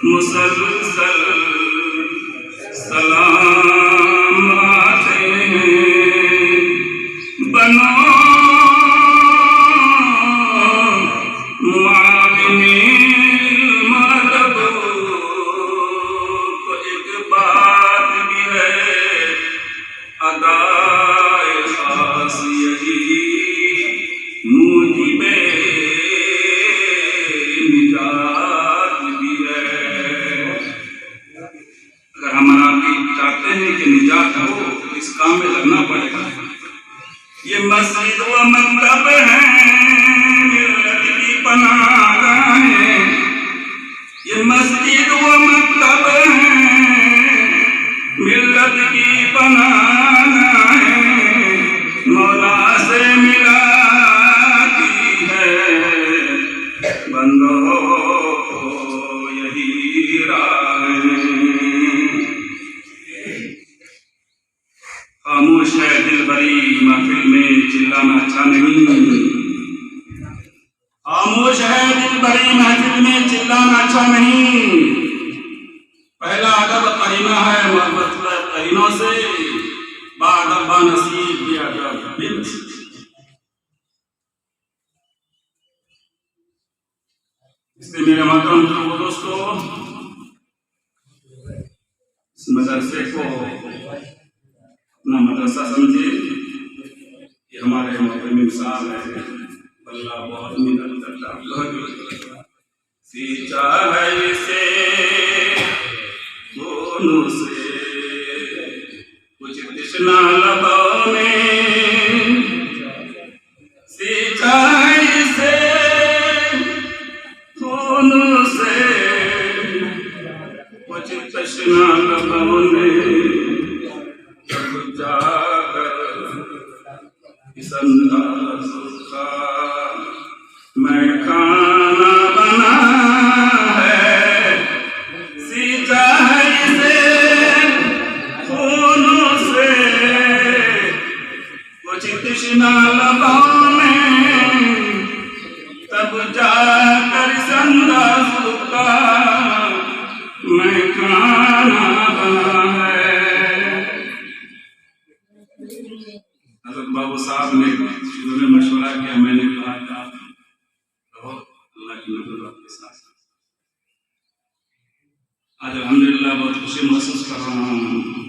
मुसलसल सलाम आते हैं बनो मुआविनी मदद। तो एक बात भी है अदाए खास यही मुझे निजात भी है। अगर हम आपकी चाहते हैं कि निजात हो तो इस काम में लगना पड़ेगा। ये मस्जिद व मकतब है मिल्लत की पनाहगाहें। ये मस्जिद व मकतब है मिल्लत की पनाहगाहें। मौला से मिलाती है बंदो यही राहें। खामोश है दिल भरी महफिल में चिल्लाना अच्छा नहीं। खामोश है दिल भरी महफिल में चिल्लाना अच्छा नहीं। पहला अदब करीना है मतलब करीनों से बादब नसीब दिया बिल। इसलिए मेरे मोहतरम दोस्तों इस मदरसे को अपना मदरसा समझे। ये हमारे मोहतरम साहब है अल्लाह बहुत मेहनत करता सींचा है इसे दोनों से कुछ तृष्णा लबों में। सींचा है इसे दोनों से कुछ तृष्णा लबों में। इस अंदाज का मैं खाना बना है। सींचा है इसे खूनों से कुछ तृष्णा लबों में। तब जाकर इस अंदाज का मैं खाना बना है। हज़रत बाबू साहब ने शुरू में मशवरा किया, मैंने कहा था तो अल्लाह की मदद आपके साथ। आज अल्हम्दुलिल्लाह बहुत खुशी महसूस कर रहा हूँ।